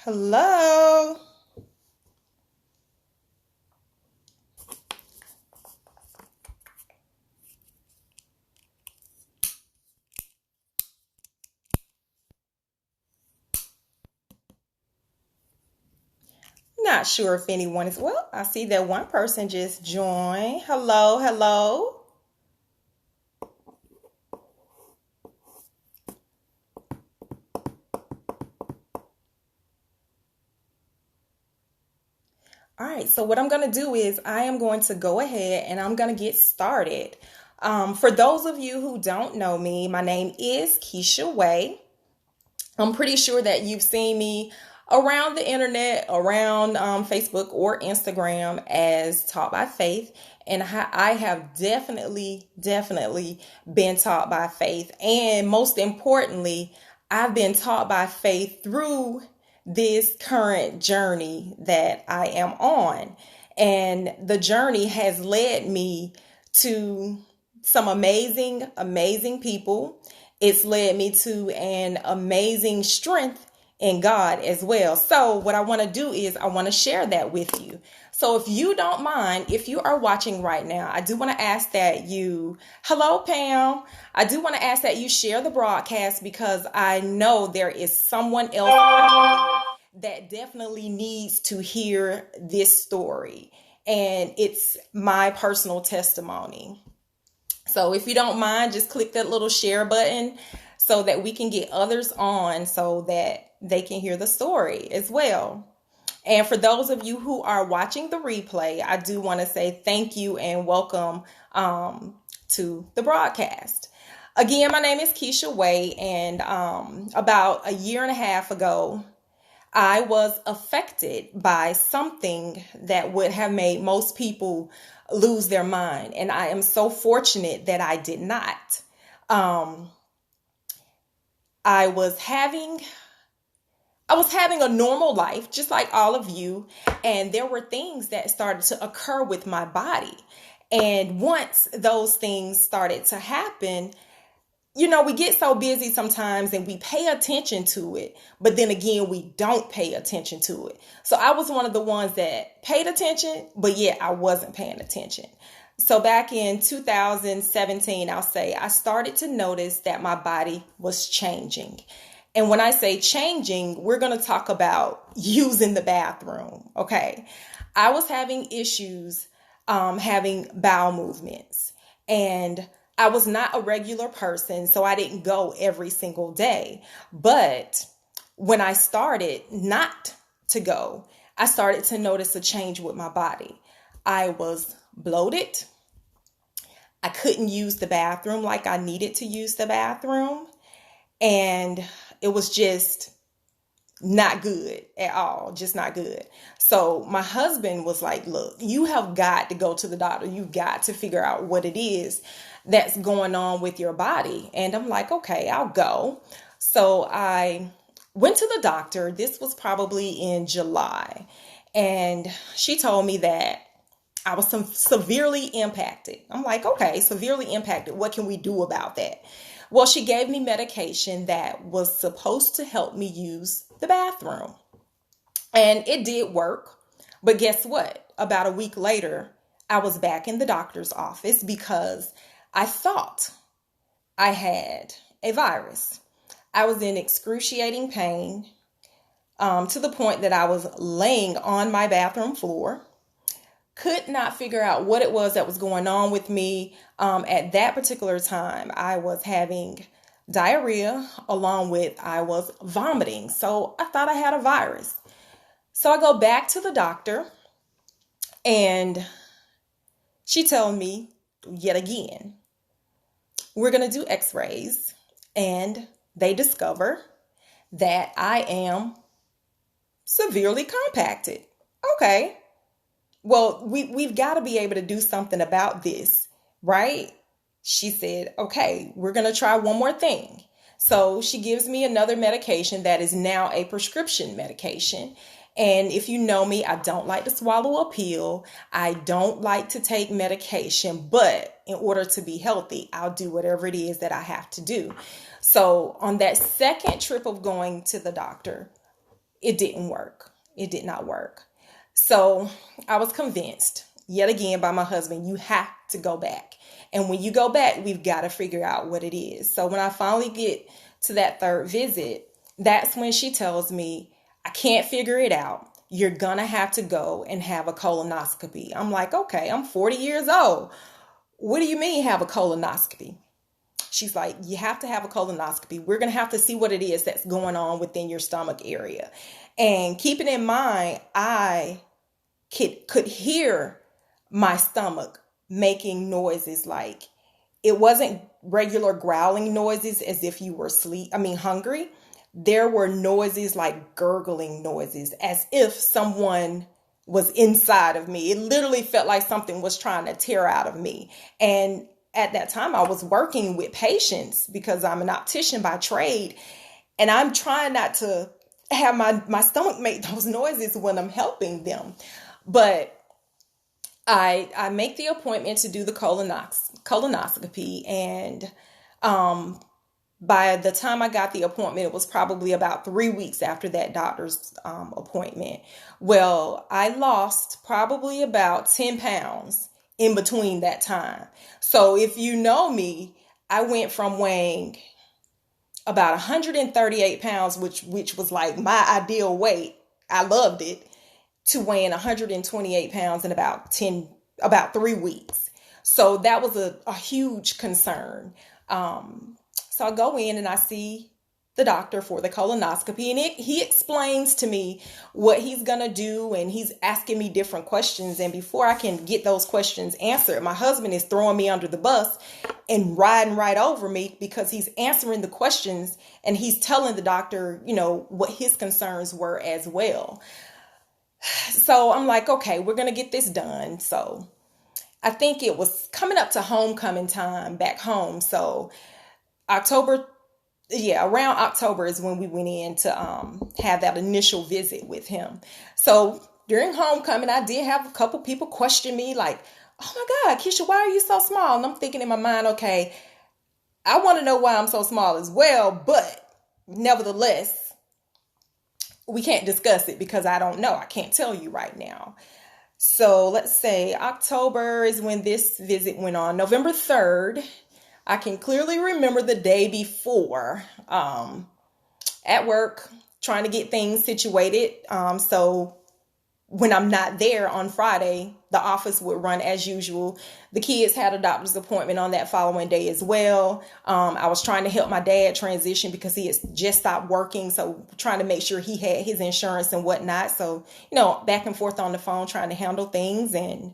Hello. Not sure if anyone is. Well, I see that one person just joined. Hello, hello. All right, so what I'm going to do is I am going to go ahead and I'm going to get started. For those of you who don't know me, my name is Keisha Way. I'm pretty sure that you've seen me around the internet, around Facebook or Instagram as Taught by Faith. And I have definitely been taught by faith. And most importantly, I've been taught by faith through this current journey that I am on. And the journey has led me to some amazing people. It's led me to an amazing strength in God as well. So what I want to do is I want to share that with you. So if you don't mind, if you are watching right now, I do want to ask that hello, Pam. I do want to ask that you share the broadcast because I know there is someone else that definitely needs to hear this story. And it's my personal testimony. So if you don't mind, just click that little share button so that we can get others on so that they can hear the story as well. And for those of you who are watching the replay, I do want to say thank you and welcome to the broadcast. Again, my name is Keisha Way, and about a year and a half ago, I was affected by something that would have made most people lose their mind. And I am so fortunate that I did not. I was having a normal life, just like all of you. And there were things that started to occur with my body. And once those things started to happen, we get so busy sometimes and we pay attention to it, but then again, we don't pay attention to it. So I was one of the ones that paid attention, but yet I wasn't paying attention. So back in 2017, I'll say I started to notice that my body was changing. And when I say changing, we're going to talk about using the bathroom. Okay. I was having issues, having bowel movements, and I was not a regular person, so I didn't go every single day. But when I started not to go, I started to notice a change with my body. I was bloated. I couldn't use the bathroom like I needed to use the bathroom. And it was just not good at all, just not good. So my husband was like, look, you have got to go to the doctor. You've got to figure out what it is that's going on with your body. And I'm like, okay, I'll go. So I went to the doctor. This was probably in July. And she told me that I was severely impacted. I'm like, okay, severely impacted. What can we do about that? Well, she gave me medication that was supposed to help me use the bathroom. And it did work. But guess what? About a week later, I was back in the doctor's office because I thought I had a virus. I was in excruciating pain to the point that I was laying on my bathroom floor. Could not figure out what it was that was going on with me. At that particular time, I was having diarrhea along with I was vomiting. So I thought I had a virus. So I go back to the doctor and she told me yet again, we're going to do x-rays, and they discover that I am severely compacted. Okay. Well, we've got to be able to do something about this, right? She said, okay, we're going to try one more thing. So she gives me another medication that is now a prescription medication. And if you know me, I don't like to swallow a pill. I don't like to take medication, but in order to be healthy, I'll do whatever it is that I have to do. So on that second trip of going to the doctor, It didn't work. It did not work. So I was convinced yet again by my husband, you have to go back. And when you go back, we've got to figure out what it is. So when I finally get to that third visit, that's when she tells me, I can't figure it out. You're going to have to go and have a colonoscopy. I'm like, okay, I'm 40 years old. What do you mean have a colonoscopy? She's like, you have to have a colonoscopy. We're going to have to see what it is that's going on within your stomach area. And keeping in mind, I could hear my stomach making noises. Like, it wasn't regular growling noises as if you were hungry. There were noises like gurgling noises, as if someone was inside of me. It literally felt like something was trying to tear out of me. And at that time, I was working with patients because I'm an optician by trade. And I'm trying not to have my stomach make those noises when I'm helping them. But I make the appointment to do the colonoscopy. And by the time I got the appointment, it was probably about 3 weeks after that doctor's appointment. Well, I lost probably about 10 pounds in between that time. So if you know me, I went from weighing about 138 pounds, which was like my ideal weight. I loved it, to weighing 128 pounds in about 3 weeks. So that was a huge concern. So I go in and I see the doctor for the colonoscopy, and he explains to me what he's going to do, and he's asking me different questions. And before I can get those questions answered, my husband is throwing me under the bus and riding right over me because he's answering the questions and he's telling the doctor, what his concerns were as well. So I'm like, okay, we're going to get this done. So I think it was coming up to homecoming time back home. So around October is when we went in to have that initial visit with him. So during homecoming, I did have a couple people question me like, oh my God, Keisha, why are you so small? And I'm thinking in my mind, okay, I want to know why I'm so small as well. But nevertheless, we can't discuss it because I don't know. I can't tell you right now. So let's say October is when this visit went on. November 3rd. I can clearly remember the day before at work trying to get things situated. So when I'm not there on Friday, the office would run as usual. The kids had a doctor's appointment on that following day as well. I was trying to help my dad transition because he had just stopped working. So trying to make sure he had his insurance and whatnot. So, back and forth on the phone trying to handle things. And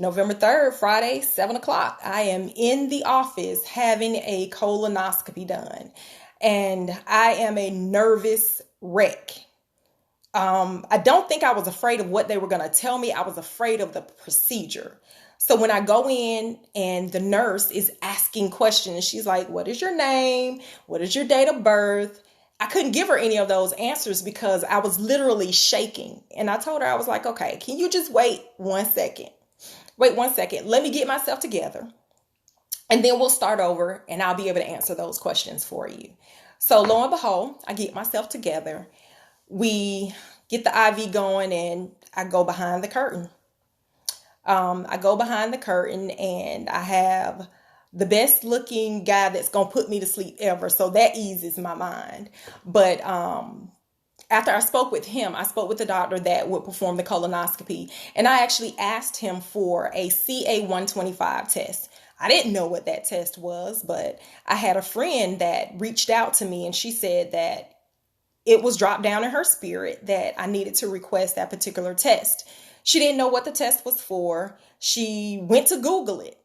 November 3rd, Friday, 7:00, I am in the office having a colonoscopy done. And I am a nervous wreck. I don't think I was afraid of what they were going to tell me. I was afraid of the procedure. So when I go in and the nurse is asking questions, she's like, what is your name? What is your date of birth? I couldn't give her any of those answers because I was literally shaking. And I told her, I was like, okay, can you just wait 1 second? Wait 1 second. Let me get myself together. And then we'll start over and I'll be able to answer those questions for you. So lo and behold, I get myself together. We get the IV going and I go behind the curtain. I go behind the curtain and I have the best looking guy that's going to put me to sleep ever. So that eases my mind. But after I spoke with him, I spoke with the doctor that would perform the colonoscopy. And I actually asked him for a CA-125 test. I didn't know what that test was, but I had a friend that reached out to me and she said that it was dropped down in her spirit that I needed to request that particular test. She didn't know what the test was for. She went to Google it,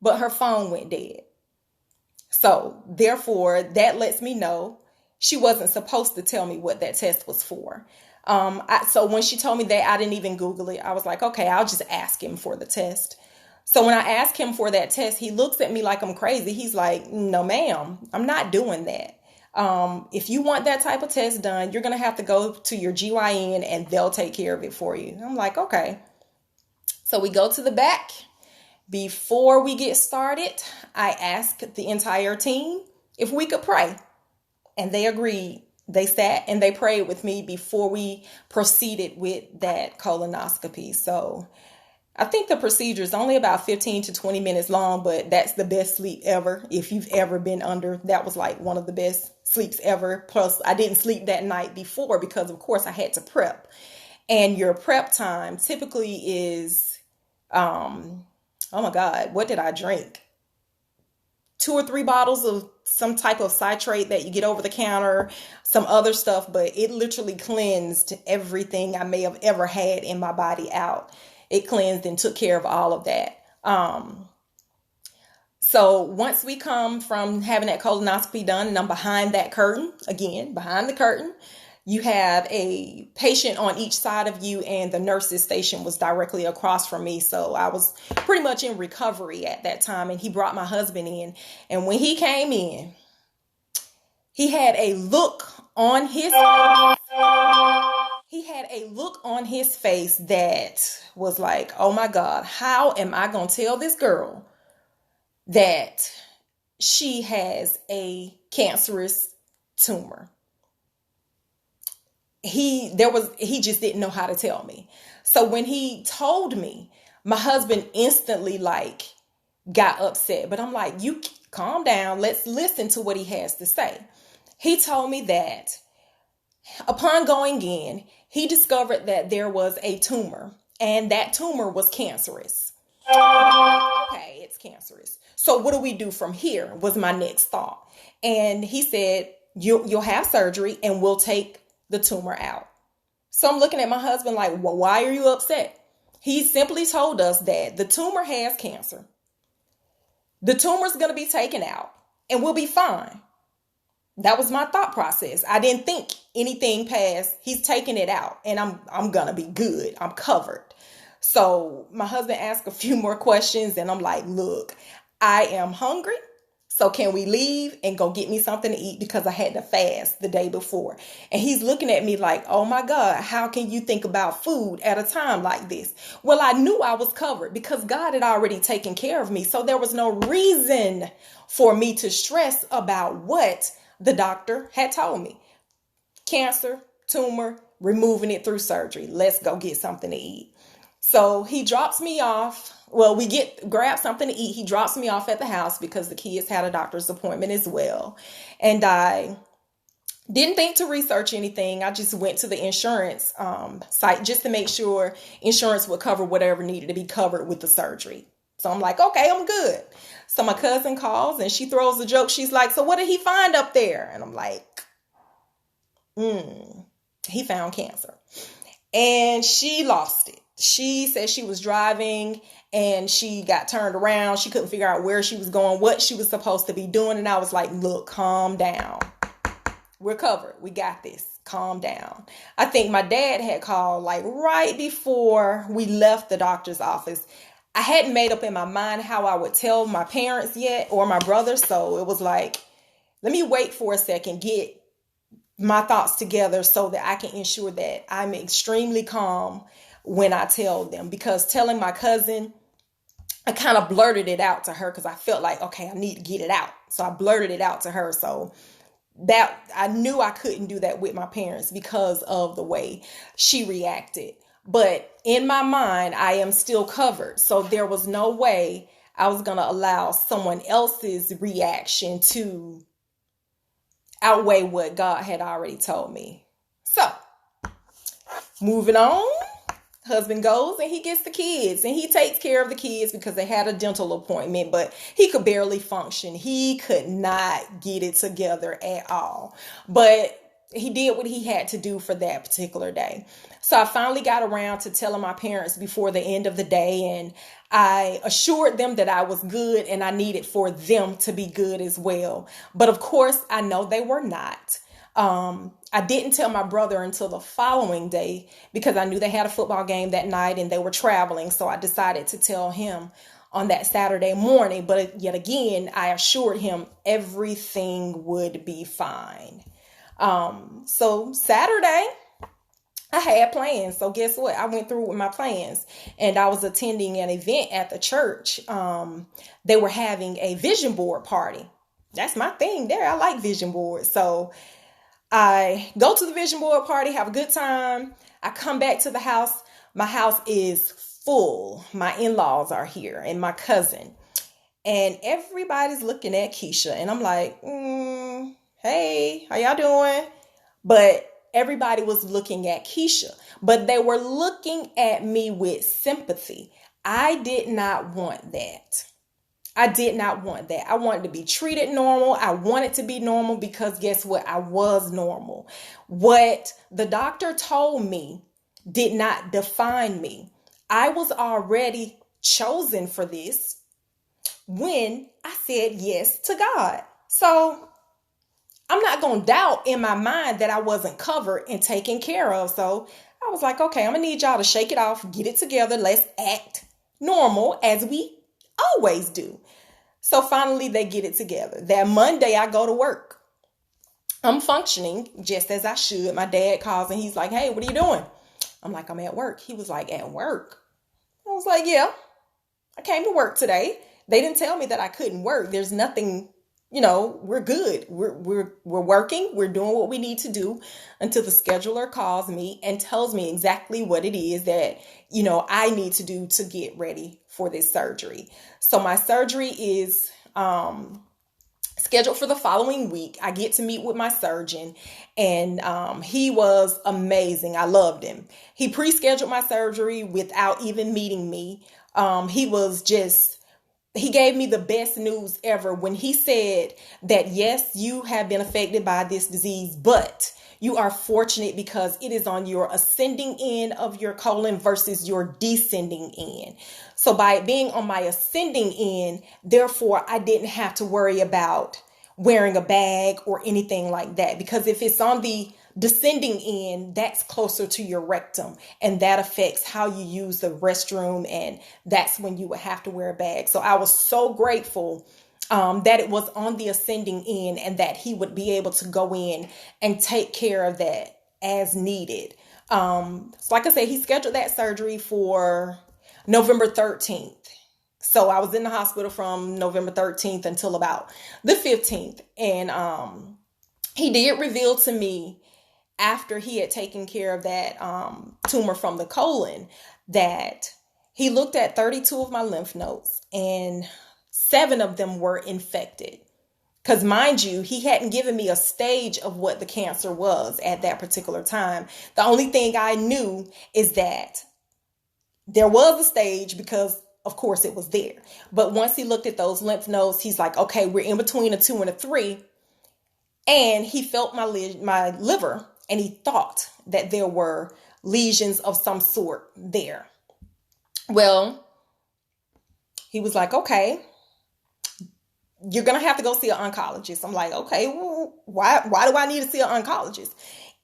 but her phone went dead. So therefore, that lets me know she wasn't supposed to tell me what that test was for. So when she told me that, I didn't even Google it. I was like, okay, I'll just ask him for the test. So when I asked him for that test, he looks at me like I'm crazy. He's like, no, ma'am, I'm not doing that. If you want that type of test done, you're going to have to go to your GYN and they'll take care of it for you. I'm like, okay. So we go to the back. Before we get started, I asked the entire team if we could pray. And they agreed They sat and they prayed with me before we proceeded with that colonoscopy. So I think the procedure is only about 15 to 20 minutes long, but that's the best sleep ever. If you've ever been under, that was like one of the best sleeps ever. Plus, I didn't sleep that night before because, of course, I had to prep. And your prep time typically is, oh my God, what did I drink? 2 or 3 bottles of some type of citrate that you get over the counter, some other stuff, but it literally cleansed everything I may have ever had in my body out. It cleansed and took care of all of that. So once we come from having that colonoscopy done and I'm behind that curtain, again, behind the curtain, you have a patient on each side of you and the nurse's station was directly across from me. So I was pretty much in recovery at that time and he brought my husband in. And when he came in, he had a look on his face. He had a look on his face that was like, oh my God, how am I going to tell this girl that she has a cancerous tumor? He just didn't know how to tell me. So when he told me, my husband instantly got upset, but I'm like, you calm down. Let's listen to what he has to say. He told me that upon going in, he discovered that there was a tumor and that tumor was cancerous. Okay, it's cancerous. So what do we do from here was my next thought. And he said, you'll have surgery and we'll take the tumor out. So I'm looking at my husband like, well, why are you upset? He simply told us that the tumor has cancer. The tumor's going to be taken out and we'll be fine. That was my thought process. I didn't think anything past, he's taking it out and I'm going to be good. I'm covered. So my husband asked a few more questions and I'm like, look, I am hungry. So can we leave and go get me something to eat because I had to fast the day before? And he's looking at me like, oh my God, how can you think about food at a time like this? Well, I knew I was covered because God had already taken care of me. So there was no reason for me to stress about what the doctor had told me. Cancer, tumor, removing it through surgery. Let's go get something to eat. So he drops me off. Well, grab something to eat. He drops me off at the house because the kids had a doctor's appointment as well. And I didn't think to research anything. I just went to the insurance site just to make sure insurance would cover whatever needed to be covered with the surgery. So I'm like, okay, I'm good. So my cousin calls and she throws a joke. She's like, so what did he find up there? And I'm like, he found cancer. And she lost it. She said she was driving and she got turned around. She couldn't figure out where she was going, what she was supposed to be doing. And I was like, look, calm down. We're covered. We got this. Calm down. I think my dad had called right before we left the doctor's office. I hadn't made up in my mind how I would tell my parents yet or my brother. So it was like, let me wait for a second, get my thoughts together so that I can ensure that I'm extremely calm when I tell them, because telling my cousin, I kind of blurted it out to her because I felt like, okay, I need to get it out. So I blurted it out to her. So that I knew I couldn't do that with my parents because of the way she reacted. But in my mind, I am still covered. So there was no way I was going to allow someone else's reaction to outweigh what God had already told me. So moving on. Husband goes and he gets the kids and he takes care of the kids because they had a dental appointment, but he could barely function. He could not get it together at all, but he did what he had to do for that particular day. So I finally got around to telling my parents before the end of the day, and I assured them that I was good and I needed for them to be good as well. But of course, I know they were not. I didn't tell my brother until the following day because I knew they had a football game that night and they were traveling. So I decided to tell him on that Saturday morning. But yet again, I assured him everything would be fine. So Saturday, I had plans. So guess what? I went through with my plans and I was attending an event at the church. They were having a vision board party. That's my thing there. I like vision boards. So I go to the vision board party, have a good time. I come back to the house. My house is full. My in-laws are here and my cousin. And everybody's looking at Keisha. And I'm like, hey, how y'all doing? But everybody was looking at Keisha. But they were looking at me with sympathy. I did not want that. I did not want that. I wanted to be treated normal. I wanted to be normal because guess what? I was normal. What the doctor told me did not define me. I was already chosen for this when I said yes to God. So I'm not going to doubt in my mind that I wasn't covered and taken care of. So I was like, okay, I'm going to need y'all to shake it off, get it together. Let's act normal as we always do. So finally they get it together. That Monday I go to work. I'm functioning just as I should. My dad calls and he's like, hey, what are you doing? I'm like, I'm at work. He was like, at work? I was like, yeah, I came to work today. They didn't tell me that I couldn't work. There's nothing, we're good. We're working. We're doing what we need to do until the scheduler calls me and tells me exactly what it is that, I need to do to get ready for this surgery. So my surgery is scheduled for the following week. I get to meet with my surgeon and he was amazing. I loved him. He pre-scheduled my surgery without even meeting me. He gave me the best news ever when he said that, yes, you have been affected by this disease, but you are fortunate because it is on your ascending end of your colon versus your descending end. So by it being on my ascending end, therefore, I didn't have to worry about wearing a bag or anything like that. Because if it's on the descending end, that's closer to your rectum and that affects how you use the restroom. And that's when you would have to wear a bag. So I was so grateful that it was on the ascending end and that he would be able to go in and take care of that as needed. So like I said, he scheduled that surgery for November 13th. So I was in the hospital from November 13th until about the 15th. And he did reveal to me after he had taken care of that tumor from the colon that he looked at 32 of my lymph nodes and 7 of them were infected. Because mind you, he hadn't given me a stage of what the cancer was at that particular time. The only thing I knew is that there was a stage because of course it was there. But once he looked at those lymph nodes, he's like, okay, we're in between a 2 and a 3. And he felt my liver and he thought that there were lesions of some sort there. Well, he was like, okay, you're going to have to go see an oncologist. I'm like, okay, well, why do I need to see an oncologist?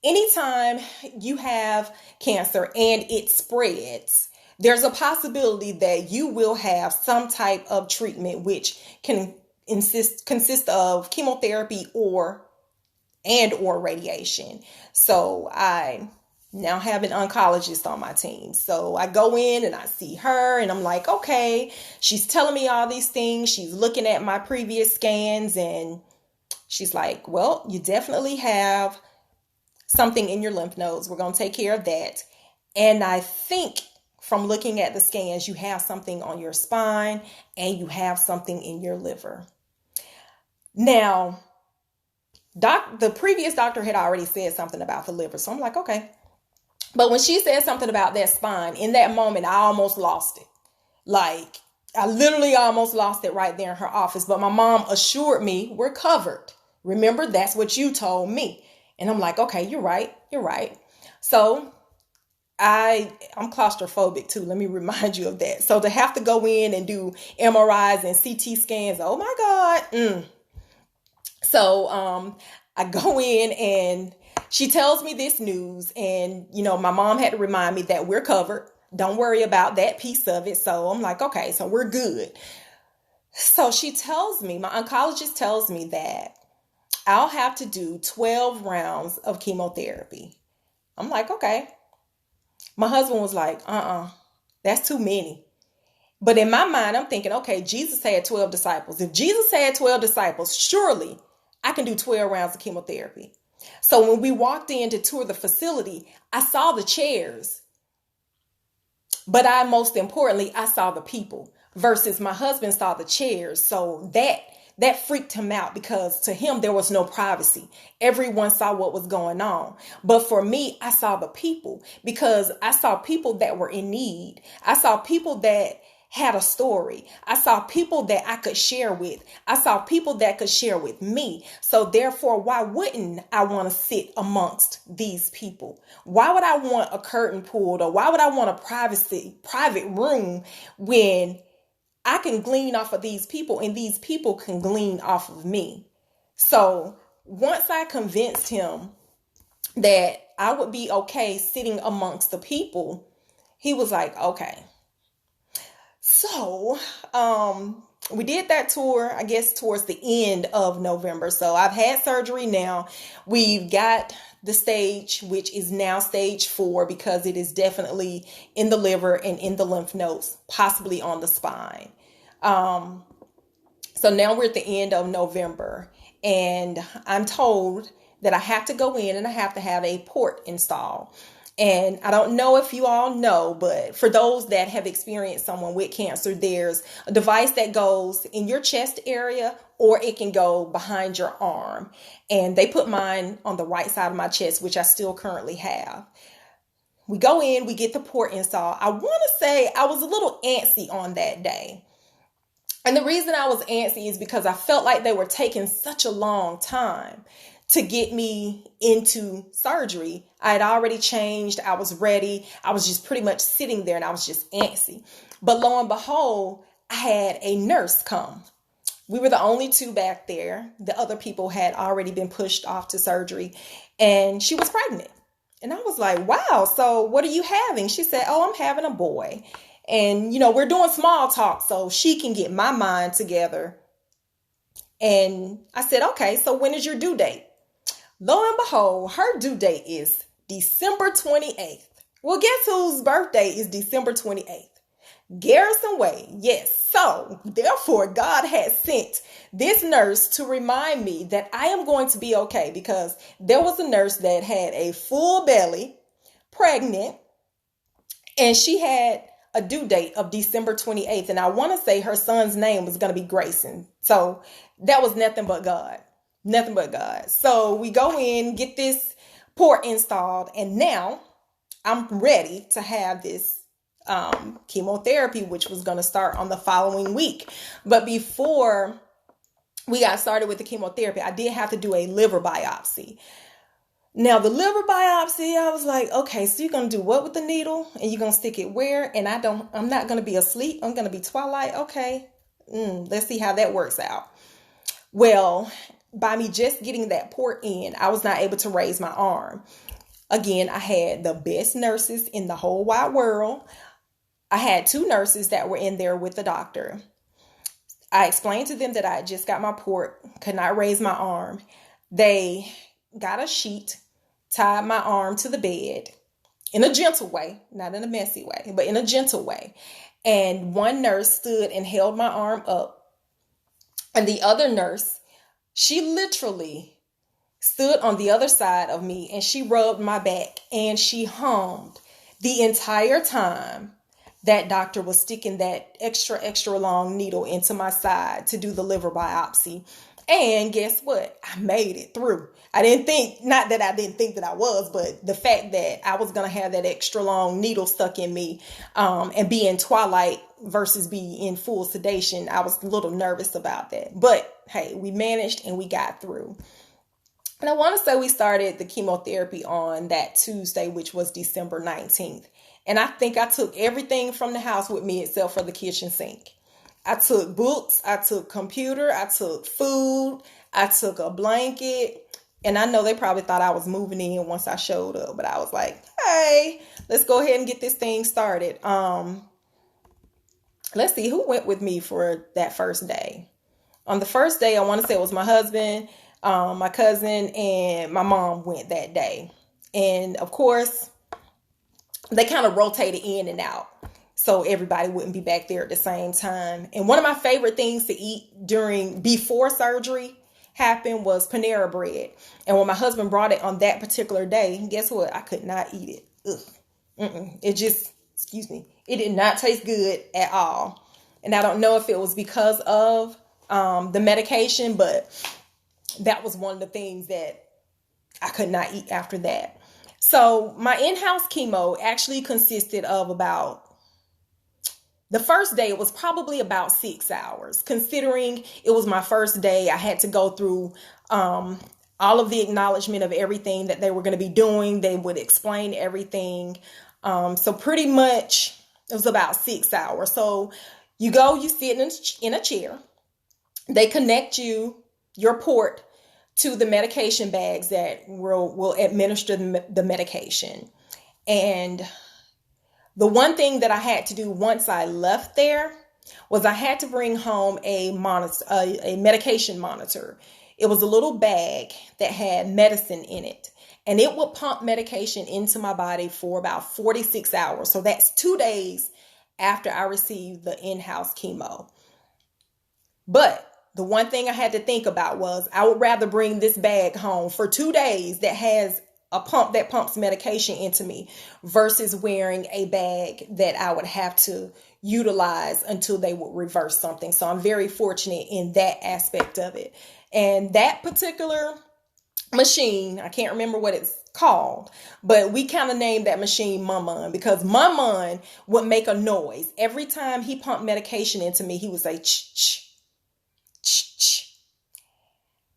Anytime you have cancer and it spreads, there's a possibility that you will have some type of treatment, which can consist of chemotherapy or radiation. So I now have an oncologist on my team. So I go in and I see her and I'm like, okay, she's telling me all these things. She's looking at my previous scans and she's like, well, you definitely have something in your lymph nodes. We're going to take care of that. And I think from looking at the scans, you have something on your spine and you have something in your liver. Now, the previous doctor had already said something about the liver. So I'm like, okay. But when she said something about that spine, in that moment, I almost lost it. Like, I literally almost lost it right there in her office. But my mom assured me we're covered. Remember, that's what you told me. And I'm like, okay, you're right. You're right. So I'm claustrophobic too. Let me remind you of that. So to have to go in and do MRIs and CT scans, oh my God. So I go in and she tells me this news and, my mom had to remind me that we're covered. Don't worry about that piece of it. So I'm like, okay, so we're good. So she tells me, my oncologist tells me that I'll have to do 12 rounds of chemotherapy. I'm like, okay. My husband was like, that's too many. But in my mind, I'm thinking, okay, Jesus had 12 disciples. If Jesus had 12 disciples, surely I can do 12 rounds of chemotherapy. So when we walked in to tour the facility, I saw the chairs, but most importantly, I saw the people versus my husband saw the chairs. So that freaked him out because to him, there was no privacy. Everyone saw what was going on. But for me, I saw the people because I saw people that were in need. I saw people that had a story. I saw people that I could share with. I saw people that could share with me. So therefore, why wouldn't I want to sit amongst these people? Why would I want a curtain pulled, or why would I want a private room when I can glean off of these people and these people can glean off of me? So once I convinced him that I would be okay sitting amongst the people, he was like, okay. So, we did that tour, I guess, towards the end of November. So I've had surgery now. We've got the stage, which is now stage 4, because it is definitely in the liver and in the lymph nodes, possibly on the spine. So now we're at the end of November, and I'm told that I have to go in and I have to have a port installed. And I don't know if you all know, but for those that have experienced someone with cancer, there's a device that goes in your chest area, or it can go behind your arm. And they put mine on the right side of my chest, which I still currently have. We go in, we get the port installed. I want to say I was a little antsy on that day. And the reason I was antsy is because I felt like they were taking such a long time to get me into surgery. I had already changed. I was ready. I was just pretty much sitting there and I was just antsy. But lo and behold, I had a nurse come. We were the only 2 back there. The other people had already been pushed off to surgery, and she was pregnant. And I was like, wow, so what are you having? She said, oh, I'm having a boy. And, we're doing small talk so she can get my mind together. And I said, okay, so when is your due date? Lo and behold, her due date is December 28th. Well, guess whose birthday is December 28th? Garrison Wade. Yes. So therefore, God has sent this nurse to remind me that I am going to be okay, because there was a nurse that had a full belly, pregnant, and she had a due date of December 28th. And I want to say her son's name was going to be Grayson. So that was nothing but God. Nothing but God. So we go in, get this port installed, and now I'm ready to have this chemotherapy, which was going to start on the following week. But before we got started with the chemotherapy, I did have to do a liver biopsy. Now, the liver biopsy, I was like, okay, so you're going to do what with the needle? And you're going to stick it where? And I'm not going to be asleep. I'm going to be twilight. Okay. Let's see how that works out. Well, by me just getting that port in, I was not able to raise my arm. Again, I had the best nurses in the whole wide world. I had 2 nurses that were in there with the doctor. I explained to them that I just got my port, could not raise my arm. They got a sheet, tied my arm to the bed in a gentle way, not in a messy way, but in a gentle way. And one nurse stood and held my arm up. And the other nurse, she literally stood on the other side of me and she rubbed my back and she hummed the entire time that doctor was sticking that extra long needle into my side to do the liver biopsy. And guess what? I made it through. Not that I didn't think that I was, but the fact that I was going to have that extra long needle stuck in me and be in twilight versus be in full sedation, I was a little nervous about that. But hey, we managed and we got through. And I want to say we started the chemotherapy on that Tuesday, which was December 19th. And I think I took everything from the house with me except for the kitchen sink. I took books, I took computer, I took food, I took a blanket. And I know they probably thought I was moving in once I showed up, but I was like, hey, let's go ahead and get this thing started. Let's see who went with me for that first day. On the first day, I want to say it was my husband, my cousin, and my mom went that day. And of course, they kind of rotated in and out, so everybody wouldn't be back there at the same time. And one of my favorite things to eat before surgery happened was Panera Bread. And when my husband brought it on that particular day, guess what? I could not eat it. It just, excuse me, it did not taste good at all. And I don't know if it was because of the medication, but that was one of the things that I could not eat after that. So my in-house chemo actually consisted of the first day, it was probably about 6 hours. Considering it was my first day, I had to go through all of the acknowledgement of everything that they were going to be doing. They would explain everything. So pretty much it was about 6 hours. So you go, you sit in a chair. They connect your port to the medication bags that will administer the medication. And the one thing that I had to do once I left there was I had to bring home a medication monitor. It was a little bag that had medicine in it, and it would pump medication into my body for about 46 hours. So that's 2 days after I received the in-house chemo. But the one thing I had to think about was I would rather bring this bag home for 2 days that has a pump that pumps medication into me versus wearing a bag that I would have to utilize until they would reverse something. So I'm very fortunate in that aspect of it. And that particular machine, I can't remember what it's called, but we kind of named that machine Mum-Mun because Mum-Mun would make a noise. Every time he pumped medication into me, he would say, ch-ch.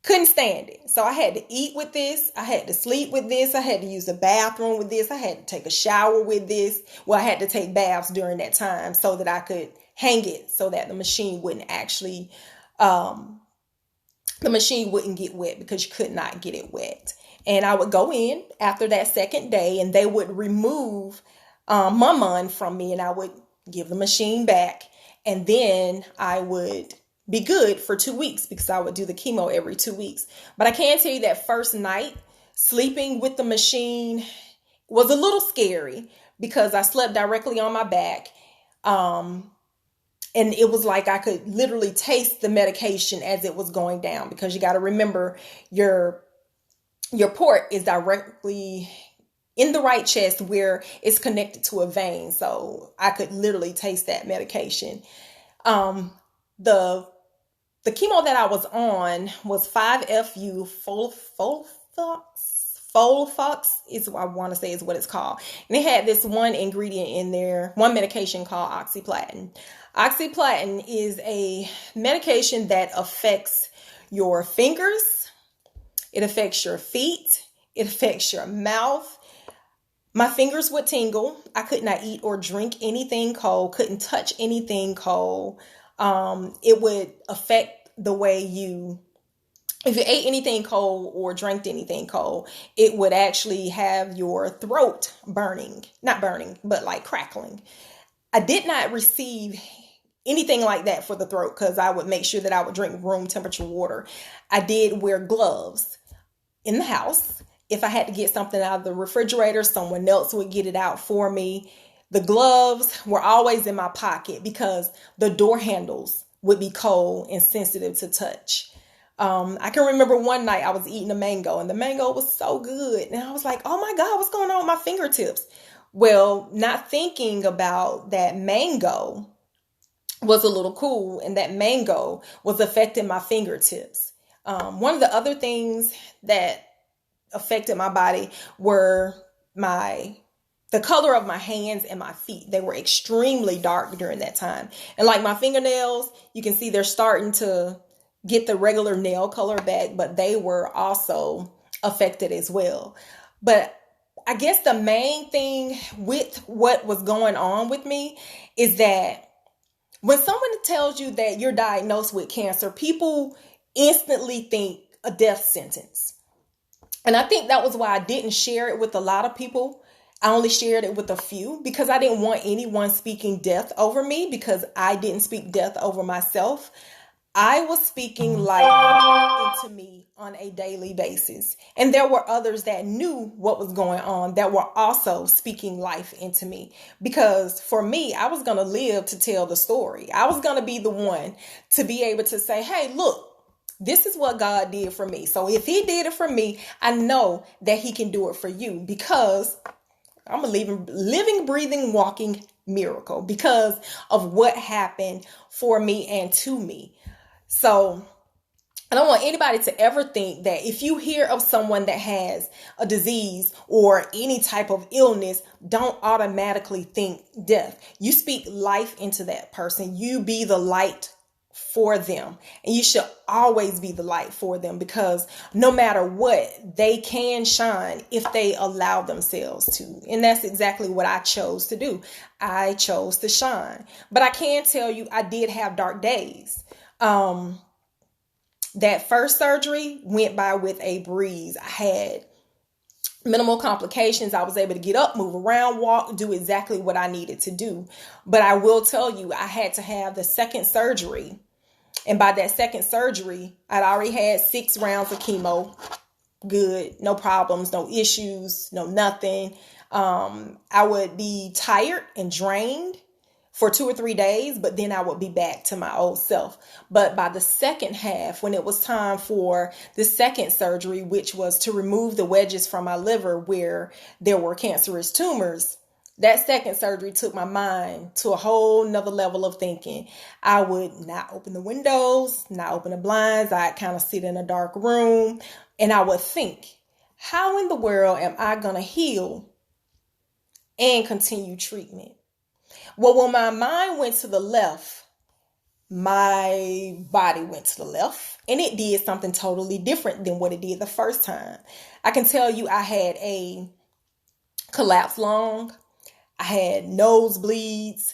Couldn't stand it. So I had to eat with this. I had to sleep with this. I had to use the bathroom with this. I had to take a shower with this. Well, I had to take baths during that time so that I could hang it so that the machine wouldn't actually, the machine wouldn't get wet because you could not get it wet. And I would go in after that second day and they would remove Mum-Mun from me and I would give the machine back. And then I would be good for 2 weeks because I would do the chemo every 2 weeks. But I can tell you that first night sleeping with the machine was a little scary because I slept directly on my back. And it was like I could literally taste the medication as it was going down because you got to remember your port is directly in the right chest where it's connected to a vein. So I could literally taste that medication. The chemo that I was on was 5-FU Folfox is what I want to say is what it's called. And it had this one ingredient in there, one medication called oxyplatin. Oxyplatin is a medication that affects your fingers. It affects your feet. It affects your mouth. My fingers would tingle. I could not eat or drink anything cold, couldn't touch anything cold. It would affect the way if you ate anything cold or drank anything cold, it would actually have your throat not burning, but like crackling. I did not receive anything like that for the throat because I would make sure that I would drink room temperature water. I did wear gloves in the house. If I had to get something out of the refrigerator, someone else would get it out for me. The gloves were always in my pocket because the door handles would be cold and sensitive to touch. I can remember one night I was eating a mango and the mango was so good. And I was like, oh my God, what's going on with my fingertips? Well, not thinking about that mango was a little cool and that mango was affecting my fingertips. One of the other things that affected my body were the color of my hands and my feet. They were extremely dark during that time. And like my fingernails, you can see they're starting to get the regular nail color back, but they were also affected as well. But I guess the main thing with what was going on with me is that when someone tells you that you're diagnosed with cancer, people instantly think a death sentence. And I think that was why I didn't share it with a lot of people. I only shared it with a few because I didn't want anyone speaking death over me because I didn't speak death over myself. I was speaking life into me on a daily basis. And there were others that knew what was going on that were also speaking life into me. Because for me, I was going to live to tell the story. I was going to be the one to be able to say, hey, look, This is what God did for me. So if he did it for me, I know that he can do it for you, because I'm a living, breathing, walking miracle because of what happened for me and to me. So I don't want anybody to ever think that if you hear of someone that has a disease or any type of illness, don't automatically think death. You speak life into that person. You be the light for them. And you should always be the light for them, because no matter what, they can shine if they allow themselves to. And that's exactly what I chose to do. I chose to shine. But I can tell you, I did have dark days. That first surgery went by with a breeze. I had minimal complications. I was able to get up, move around, walk, do exactly what I needed to do. But I will tell you, I had to have the second surgery. And by that second surgery, I'd already had 6 rounds of chemo. Good, no problems, no issues, no nothing. I would be tired and drained for 2 or 3 days, but then I would be back to my old self. But by the second half, when it was time for the second surgery, which was to remove the wedges from my liver where there were cancerous tumors, that second surgery took my mind to a whole nother level of thinking. I would not open the windows, not open the blinds. I'd kind of sit in a dark room and I would think, how in the world am I going to heal and continue treatment? Well, when my mind went to the left, my body went to the left, and it did something totally different than what it did the first time. I can tell you I had a collapsed lung. I had nosebleeds.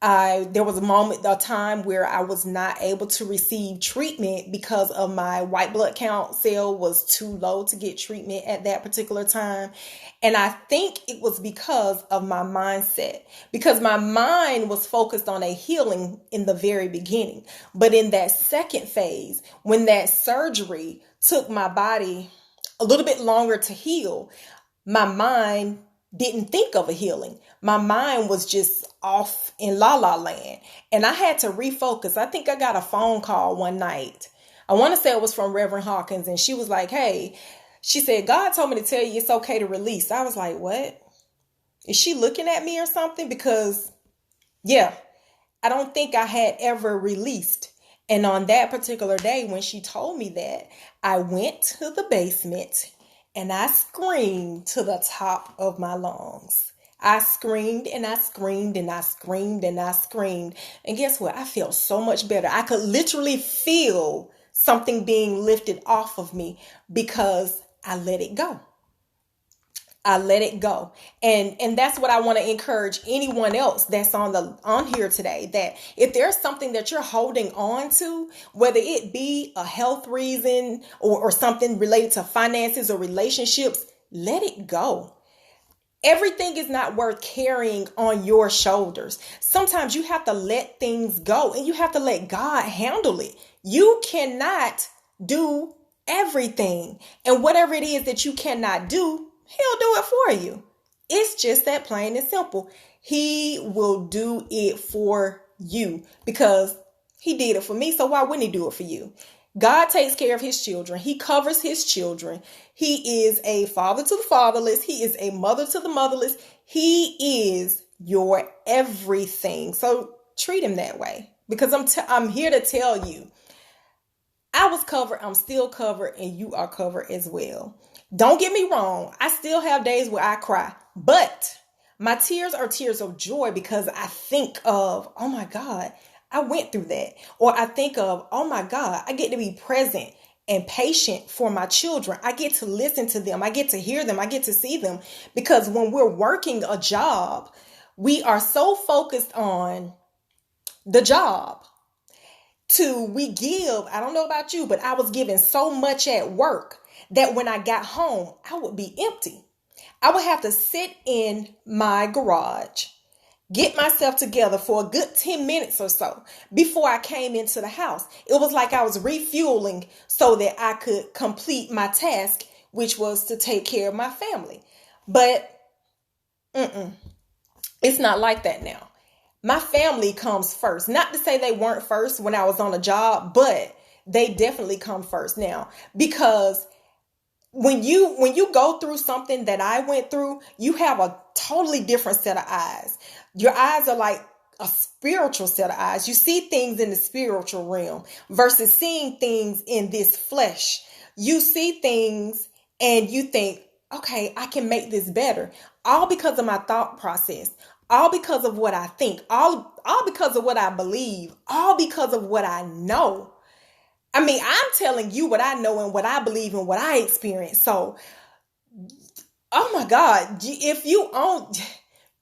There was a time where I was not able to receive treatment because of my white blood count cell was too low to get treatment at that particular time. And I think it was because of my mindset, because my mind was focused on a healing in the very beginning. But in that second phase, when that surgery took my body a little bit longer to heal, my mind didn't think of a healing. My mind was just off in la la land. And I had to refocus. I think I got a phone call one night. I want to say it was from Reverend Hawkins. And she was like, hey, she said, God told me to tell you it's okay to release. I was like, what? Is she looking at me or something? Because, yeah, I don't think I had ever released. And on that particular day, when she told me that, I went to the basement and I screamed to the top of my lungs. I screamed and I screamed and I screamed and I screamed. And guess what? I felt so much better. I could literally feel something being lifted off of me because I let it go. I let it go. And that's what I want to encourage anyone else that's on here today, that if there's something that you're holding on to, whether it be a health reason or something related to finances or relationships, let it go. Everything is not worth carrying on your shoulders. Sometimes you have to let things go and you have to let God handle it. You cannot do everything. And whatever it is that you cannot do, He'll do it for you. It's just that plain and simple. He will do it for you because He did it for me. So why wouldn't He do it for you? God takes care of His children. He covers His children. He is a father to the fatherless. He is a mother to the motherless. He is your everything. So treat Him that way, because I'm here to tell you, I was covered. I'm still covered, and you are covered as well. Don't get me wrong. I still have days where I cry, but my tears are tears of joy because I think of, oh my God, I went through that. Or I think of, oh my God, I get to be present and patient for my children. I get to listen to them. I get to hear them. I get to see them. Because when we're working a job, we are so focused on the job. We give, I don't know about you, but I was giving so much at work that when I got home, I would be empty. I would have to sit in my garage, get myself together for a good 10 minutes or so before I came into the house. It was like I was refueling so that I could complete my task, which was to take care of my family. But it's not like that now. My family comes first. Not to say they weren't first when I was on a job, but they definitely come first now, because when you go through something that I went through, you have a totally different set of eyes. Your eyes are like a spiritual set of eyes. You see things in the spiritual realm versus seeing things in this flesh. You see things and you think, okay, I can make this better. All because of my thought process. All because of what I think. All because of what I believe. All because of what I know. I mean, I'm telling you what I know and what I believe and what I experience. So, oh my God, if you own,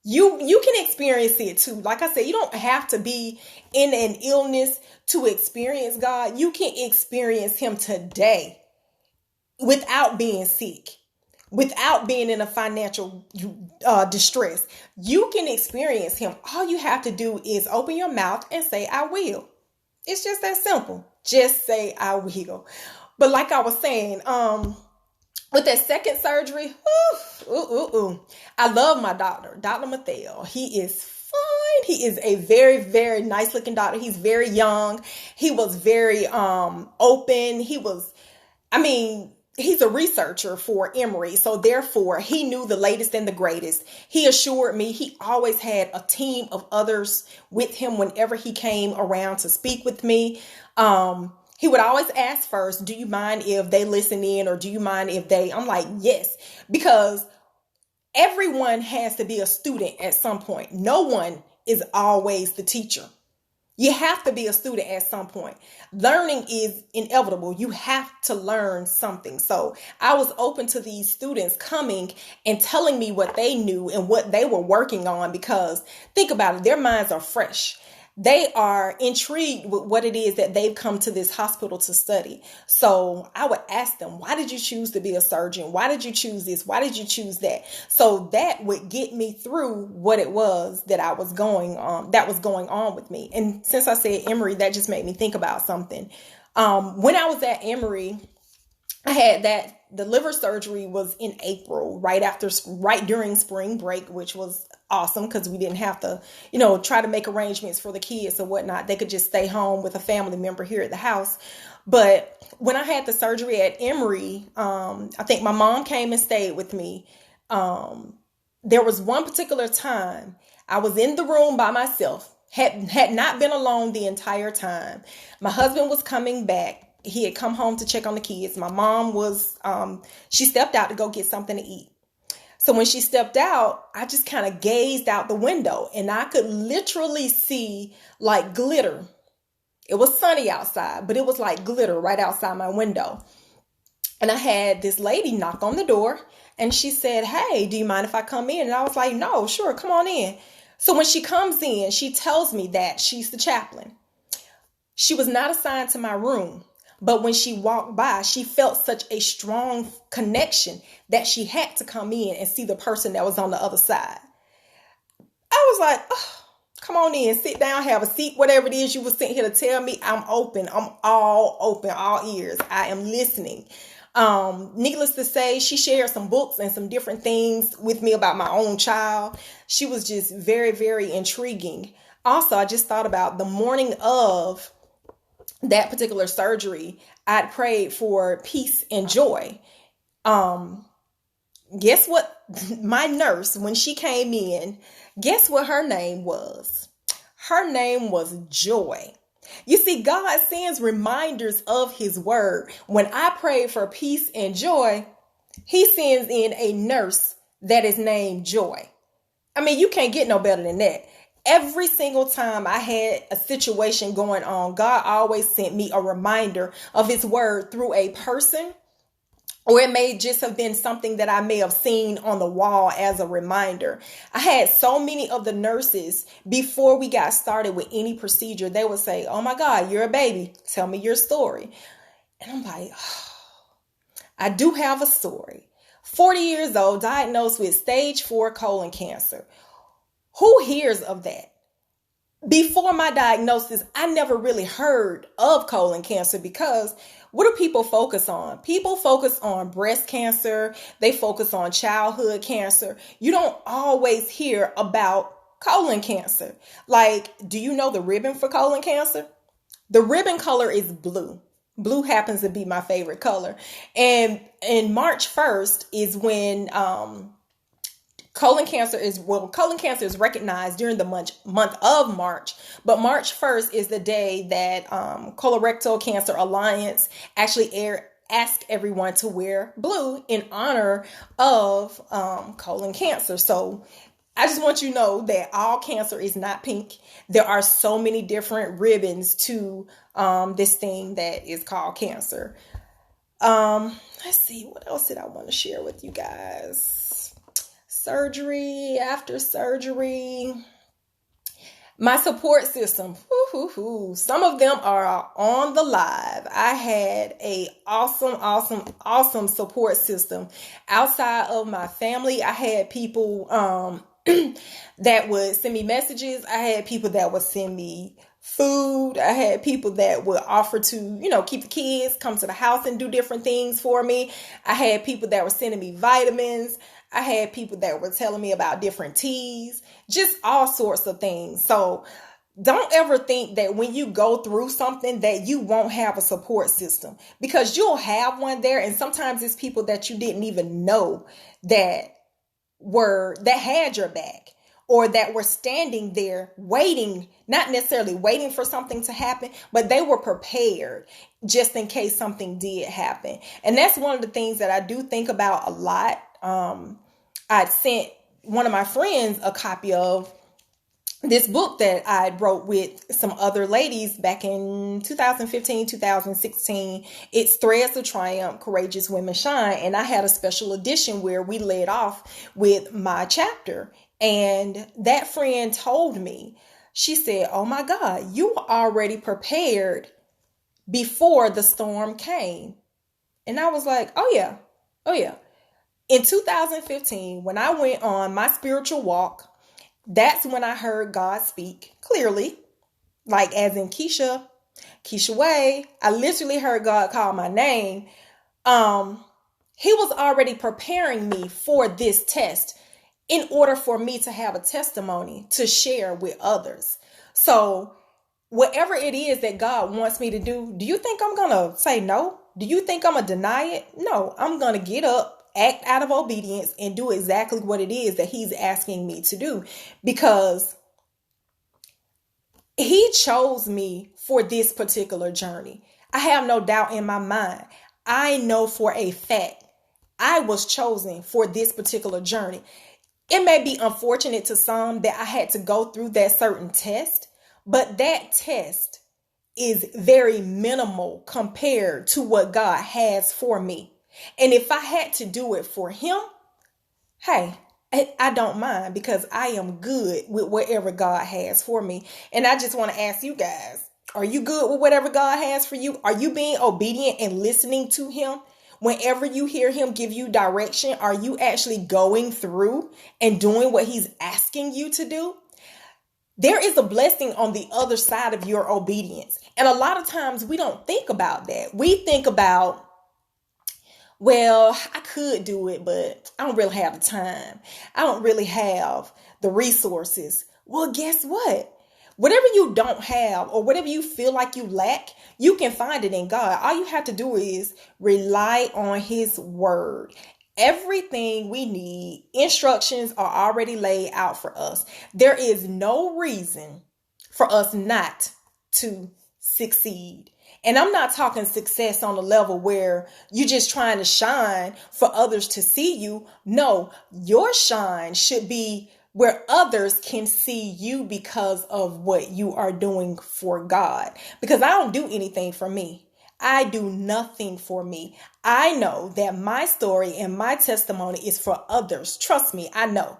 you can experience it too. Like I said, you don't have to be in an illness to experience God. You can experience Him today without being sick, without being in a financial distress. You can experience Him. All you have to do is open your mouth and say, I will. It's just that simple. Just say, I will. But like I was saying, with that second surgery, I love my doctor, Dr. Mathel. He is fine. He is a very, very nice looking doctor. He's very young. He was very open. He's a researcher for Emory. So therefore, he knew the latest and the greatest. He assured me he always had a team of others with him whenever he came around to speak with me. He would always ask first, do you mind if they listen in, or do you mind if I'm like, yes, because everyone has to be a student at some point. No one is always the teacher. You have to be a student at some point. Learning is inevitable. You have to learn something. So I was open to these students coming and telling me what they knew and what they were working on, because think about it, their minds are fresh. They are intrigued with what it is that they've come to this hospital to study. So I would ask them, why did you choose to be a surgeon? Why did you choose this? Why did you choose that? So that would get me through what it was that I was going on with me. And since I said Emory, that just made me think about something. When I was at Emory, I had the liver surgery was in April, right during spring break, which was awesome because we didn't have to, try to make arrangements for the kids or whatnot. They could just stay home with a family member here at the house. But when I had the surgery at Emory, I think my mom came and stayed with me. There was one particular time I was in the room by myself, had not been alone the entire time. My husband was coming back. He had come home to check on the kids. My mom she stepped out to go get something to eat. So when she stepped out, I just kind of gazed out the window and I could literally see like glitter. It was sunny outside, but it was like glitter right outside my window. And I had this lady knock on the door and she said, "Hey, do you mind if I come in?" And I was like, "No, sure, come on in." So when she comes in, she tells me that she's the chaplain. She was not assigned to my room. But when she walked by, she felt such a strong connection that she had to come in and see the person that was on the other side. I was like, oh, come on in, sit down, have a seat, whatever it is you were sitting here to tell me. I'm open. I'm all open, all ears. I am listening. Needless to say, she shared some books and some different things with me about my own child. She was just very, very intriguing. Also, I just thought about the morning of that particular surgery, I'd prayed for peace and joy. Guess what? My nurse, when she came in, guess what her name was? Her name was Joy. You see, God sends reminders of his word. When I prayed for peace and joy, he sends in a nurse that is named Joy. I mean, you can't get no better than that. Every single time I had a situation going on, God always sent me a reminder of his word through a person, or it may just have been something that I may have seen on the wall as a reminder. I had so many of the nurses, before we got started with any procedure, they would say, "Oh my God, you're a baby. Tell me your story." And I'm like, oh, I do have a story. 40 years old, diagnosed with stage 4 colon cancer. Who hears of that? Before my diagnosis, I never really heard of colon cancer, because what do people focus on? People focus on breast cancer. They focus on childhood cancer. You don't always hear about colon cancer. Like, do you know the ribbon for colon cancer? The ribbon color is blue. Blue happens to be my favorite color. And March 1st is when colon cancer is recognized during the month of March, but March 1st is the day that Colorectal Cancer Alliance actually ask everyone to wear blue in honor of colon cancer. So I just want you to know that all cancer is not pink. There are so many different ribbons to this thing that is called cancer. Let's see, what else did I want to share with you guys? Surgery, after surgery, my support system. Some of them are on the live. I had a awesome support system outside of my family. I had people that would send me messages. I had people that would send me food. I had people that would offer to, keep the kids, come to the house and do different things for me. I had people that were sending me vitamins. I had people that were telling me about different teas, just all sorts of things. So don't ever think that when you go through something that you won't have a support system, because you'll have one there. And sometimes it's people that you didn't even know that had your back, or that were standing there waiting, not necessarily waiting for something to happen, but they were prepared just in case something did happen. And that's one of the things that I do think about a lot. I sent one of my friends a copy of this book that I wrote with some other ladies back in 2015, 2016. It's Threads of Triumph, Courageous Women Shine. And I had a special edition where we led off with my chapter. And that friend told me, she said, "Oh my God, you were already prepared before the storm came." And I was like, oh yeah. In 2015, when I went on my spiritual walk, that's when I heard God speak clearly, like as in Keisha Way. I literally heard God call my name. He was already preparing me for this test in order for me to have a testimony to share with others. So whatever it is that God wants me to do you think I'm going to say no? Do you think I'm going to deny it? No, I'm going to get up, act out of obedience, and do exactly what it is that he's asking me to do, because he chose me for this particular journey. I have no doubt in my mind. I know for a fact I was chosen for this particular journey. It may be unfortunate to some that I had to go through that certain test, but that test is very minimal compared to what God has for me. And if I had to do it for him, hey, I don't mind, because I am good with whatever God has for me. And I just want to ask you guys, are you good with whatever God has for you? Are you being obedient and listening to him? Whenever you hear him give you direction, are you actually going through and doing what he's asking you to do? There is a blessing on the other side of your obedience. And a lot of times we don't think about that. We think about, well, I could do it, but I don't really have the time. I don't really have the resources. Well, guess what? Whatever you don't have, or whatever you feel like you lack, you can find it in God. All you have to do is rely on his word. Everything we need, instructions are already laid out for us. There is no reason for us not to succeed. And I'm not talking success on a level where you're just trying to shine for others to see you. No, your shine should be where others can see you because of what you are doing for God. Because I don't do anything for me. I do nothing for me. I know that my story and my testimony is for others. Trust me, I know.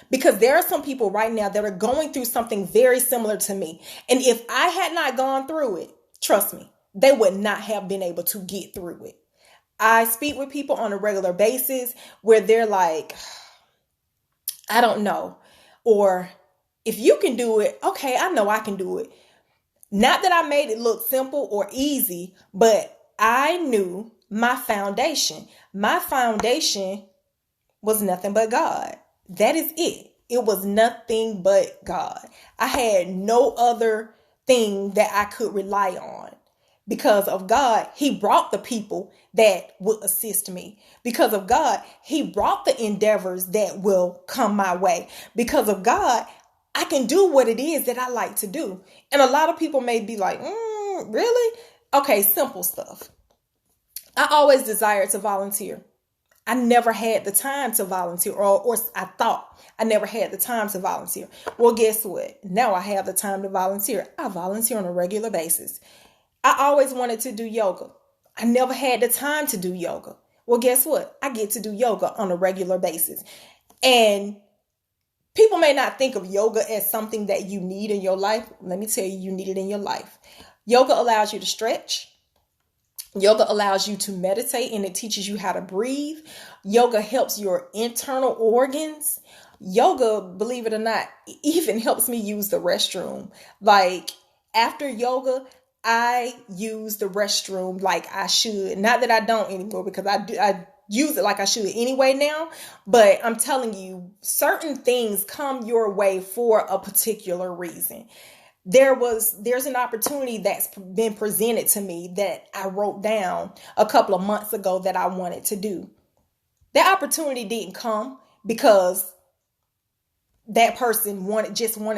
Because there are some people right now that are going through something very similar to me. And if I had not gone through it, trust me, they would not have been able to get through it. I speak with people on a regular basis where they're like, I don't know. Or if you can do it, okay, I know I can do it. Not that I made it look simple or easy, but I knew my foundation. My foundation was nothing but God. That is it. It was nothing but God. I had no other thing that I could rely on, Because of God, he brought the people that would assist me. Because of God, he brought the endeavors that will come my way. Because of God, I can do what it is that I like to do. And a lot of people may be like, really? Okay, simple stuff. I always desired to volunteer. I never had the time to volunteer, or I thought I never had the time to volunteer. Well, guess what? Now I have the time to volunteer. I volunteer on a regular basis. I always wanted to do yoga. I never had the time to do yoga. Well, guess what? I get to do yoga on a regular basis. And people may not think of yoga as something that you need in your life. Let me tell you, you need it in your life. Yoga allows you to stretch. Yoga allows you to meditate, and it teaches you how to breathe. Yoga helps your internal organs. Yoga, believe it or not, even helps me use the restroom. Like after yoga, I use the restroom like I should. Not that I don't anymore, because I use it like I should anyway now. But I'm telling you, certain things come your way for a particular reason. There's an opportunity that's been presented to me that I wrote down a couple of months ago that I wanted to do. That opportunity didn't come because that person wanted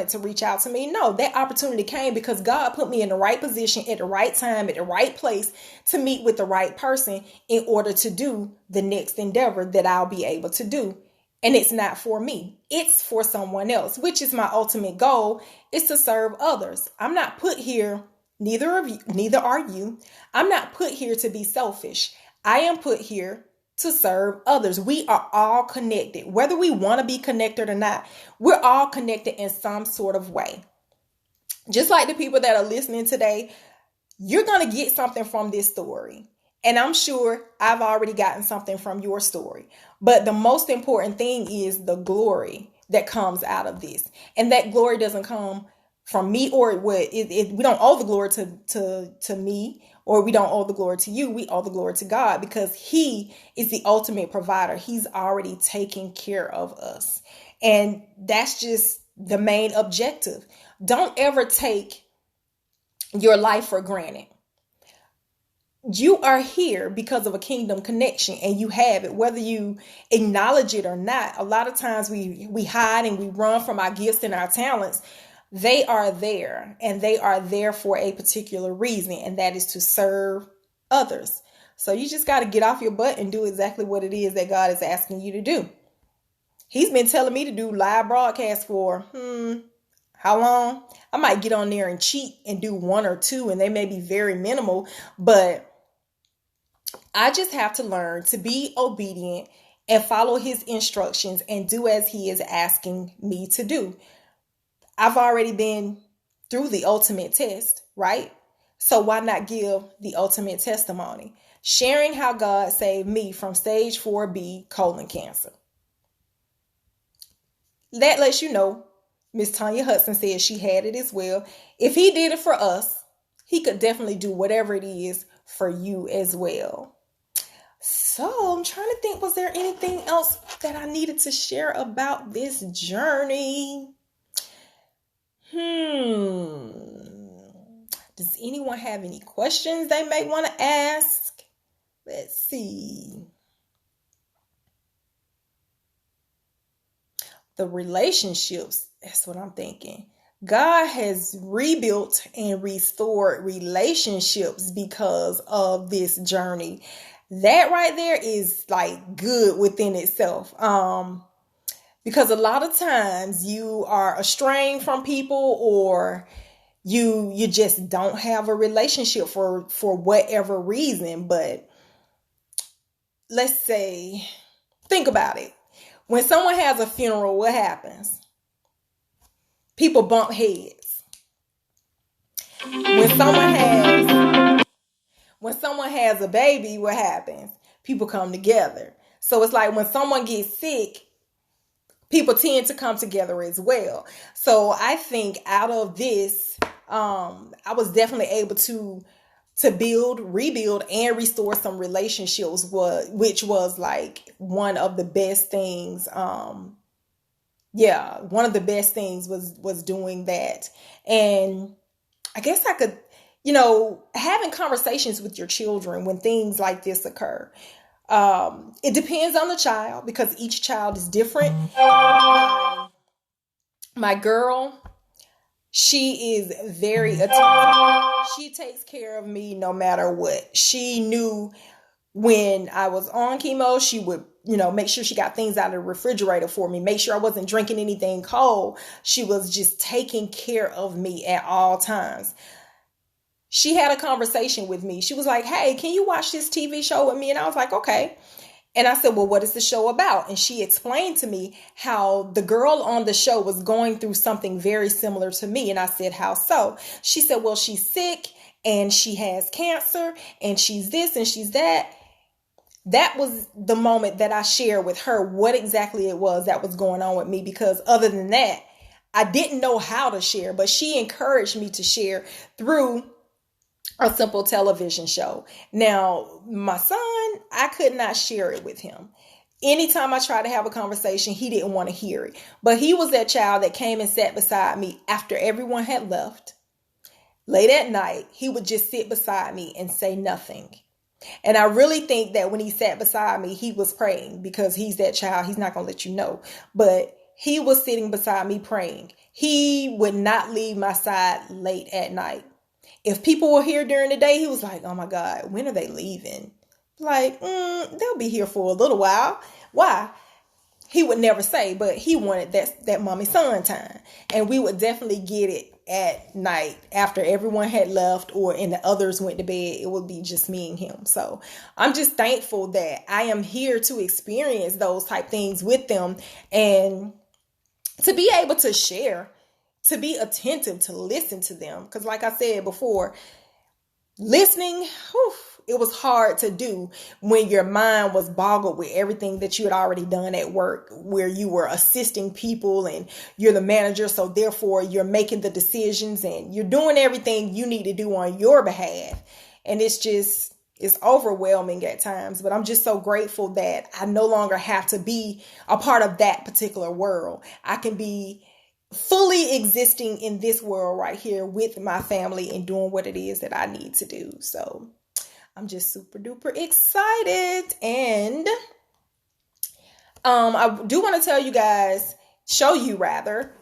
to reach out to me. No, that opportunity came because God put me in the right position at the right time, at the right place to meet with the right person in order to do the next endeavor that I'll be able to do. And it's not for me. It's for someone else, which is my ultimate goal, is to serve others. I'm not put here, neither are you. I'm not put here to be selfish. I am put here to serve others. We are all connected. Whether we want to be connected or not, we're all connected in some sort of way. Just like the people that are listening today, you're going to get something from this story. And I'm sure I've already gotten something from your story. But the most important thing is the glory that comes out of this. And that glory doesn't come from me, or we don't owe the glory to me, or we don't owe the glory to you. We owe the glory to God, because he is the ultimate provider. He's already taken care of us. And that's just the main objective. Don't ever take your life for granted. You are here because of a kingdom connection, and you have it, whether you acknowledge it or not. A lot of times we hide and we run from our gifts and our talents. They are there, and they are there for a particular reason, and that is to serve others. So you just got to get off your butt and do exactly what it is that God is asking you to do. He's been telling me to do live broadcasts for, how long? I might get on there and cheat and do one or two, and they may be very minimal, but I just have to learn to be obedient and follow his instructions and do as he is asking me to do. I've already been through the ultimate test, right? So why not give the ultimate testimony? Sharing how God saved me from stage 4B colon cancer. That lets you know Miss Tanya Hudson said she had it as well. If he did it for us, he could definitely do whatever it is for you as well. So I'm trying to think, was there anything else that I needed to share about this journey? Does anyone have any questions they may want to ask? Let's see. The relationships, that's what I'm thinking. God has rebuilt and restored relationships because of this journey. That right there is like good within itself. Because a lot of times you are estranged from people, or you just don't have a relationship for whatever reason. But let's say, think about it. When someone has a funeral, what happens? People bump heads. When someone has a baby, what happens? People come together. So it's like when someone gets sick, people tend to come together as well. So I think out of this, I was definitely able to rebuild, and restore some relationships, which was like one of the best things. One of the best things was doing that. And I guess I could having conversations with your children when things like this occur. It depends on the child because each child is different. My girl, she is very attentive. She takes care of me no matter what. She knew when I was on chemo, she would, make sure she got things out of the refrigerator for me, make sure I wasn't drinking anything cold. She was just taking care of me at all times. She had a conversation with me. She was like, hey, can you watch this TV show with me? And I was like, okay. And I said, well, what is the show about? And she explained to me how the girl on the show was going through something very similar to me. And I said, how so? She said, well, she's sick and she has cancer and she's this and she's that. That was the moment that I shared with her what exactly it was that was going on with me, because other than that, I didn't know how to share, but she encouraged me to share through a simple television show. Now, my son, I could not share it with him. Anytime I tried to have a conversation, he didn't want to hear it. But he was that child that came and sat beside me after everyone had left. Late at night, he would just sit beside me and say nothing. And I really think that when he sat beside me, he was praying, because he's that child. He's not going to let you know. But he was sitting beside me praying. He would not leave my side late at night. If people were here during the day, he was like, oh my God, when are they leaving? Like, they'll be here for a little while. Why? He would never say, but he wanted that mommy son time. And we would definitely get it at night after everyone had left and the others went to bed. It would be just me and him. So I'm just thankful that I am here to experience those type things with them and to be able to share, to be attentive, to listen to them. Because like I said before, listening, it was hard to do when your mind was boggled with everything that you had already done at work, where you were assisting people and you're the manager. So therefore you're making the decisions and you're doing everything you need to do on your behalf. And it's overwhelming at times, but I'm just so grateful that I no longer have to be a part of that particular world. I can be fully existing in this world right here with my family and doing what it is that I need to do. So I'm just super duper excited. And I do want to show you rather,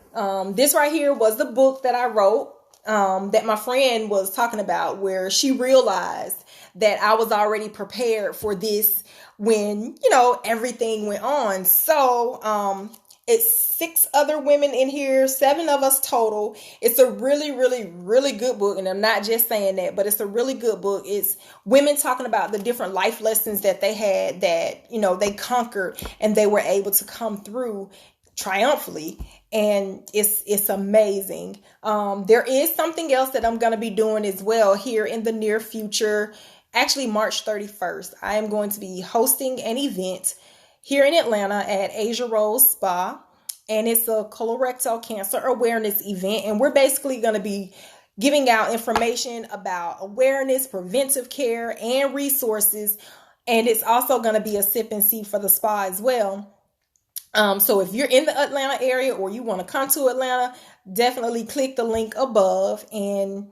this right here was the book that I wrote, that my friend was talking about, where she realized that I was already prepared for this when, everything went on. So, it's 6 other women in here, 7 of us total. It's a really, really, really good book. And I'm not just saying that, but it's a really good book. It's women talking about the different life lessons that they had that, they conquered and they were able to come through triumphantly. And it's amazing. There is something else that I'm going to be doing as well here in the near future. Actually, March 31st, I am going to be hosting an event here in Atlanta at Asia Rose Spa, and it's a colorectal cancer awareness event. And we're basically going to be giving out information about awareness, preventive care, and resources. And it's also going to be a sip and see for the spa as well. So if you're in the Atlanta area or you want to come to Atlanta, definitely click the link above and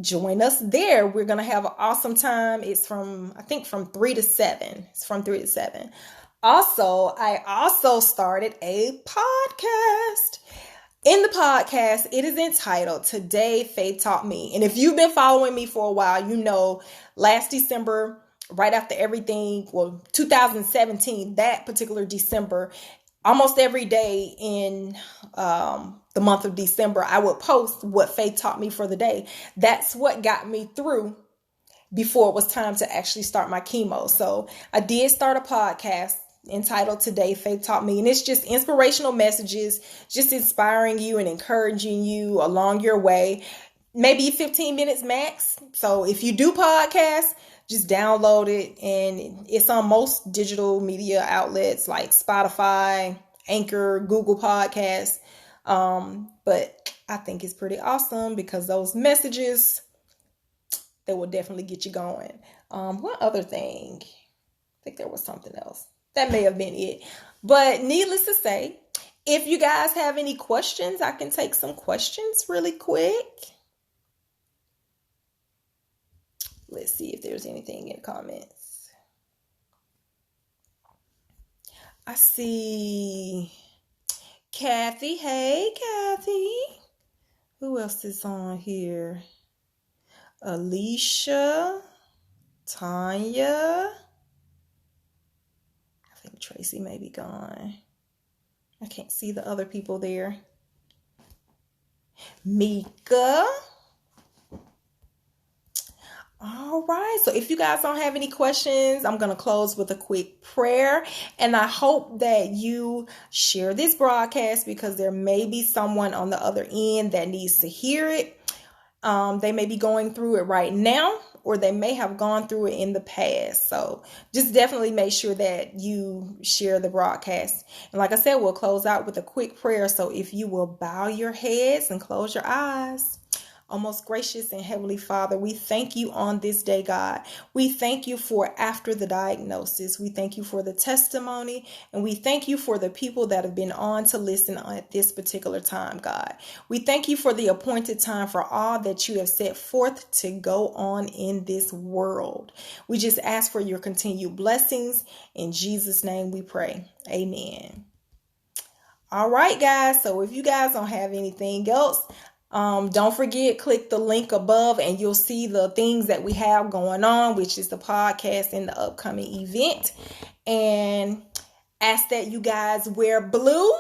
join us there. We're going to have an awesome time. It's from 3 to 7. It's from 3 to 7. Also, I also started a podcast. In the podcast, it is entitled Today Faith Taught Me. And if you've been following me for a while, last December, right after everything, 2017, that particular December, almost every day in the month of December, I would post what faith taught me for the day. That's what got me through before it was time to actually start my chemo. So I did start a podcast entitled Today Faith Taught Me. And it's just inspirational messages, just inspiring you and encouraging you along your way. Maybe 15 minutes max. So if you do podcasts, just download it. And it's on most digital media outlets like Spotify, Anchor, Google Podcasts. But I think it's pretty awesome because those messages, they will definitely get you going. One other thing, I think there was something else. That may have been it. But needless to say, if you guys have any questions, I can take some questions really quick. Let's see if there's anything in the comments. I see Kathy. Hey, Kathy. Who else is on here? Alicia, Tanya. I think Tracy may be gone. I can't see the other people there. Mika. All right. So if you guys don't have any questions, I'm going to close with a quick prayer. And I hope that you share this broadcast because there may be someone on the other end that needs to hear it. They may be going through it right now, or they may have gone through it in the past. So just definitely make sure that you share the broadcast. And like I said, we'll close out with a quick prayer. So if you will bow your heads and close your eyes. Oh, most gracious and heavenly Father, we thank you on this day, God. We thank you for after the diagnosis. We thank you for the testimony, and we thank you for the people that have been on to listen at this particular time, God. We thank you for the appointed time for all that you have set forth to go on in this world. We just ask for your continued blessings. In Jesus' name we pray. Amen. All right, guys. So if you guys don't have anything else, don't forget, click the link above and you'll see the things that we have going on, which is the podcast and the upcoming event. And ask that you guys wear blue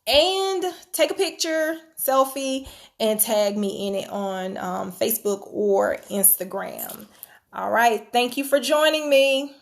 and take a picture, selfie, and tag me in it on Facebook or Instagram. All right. Thank you for joining me.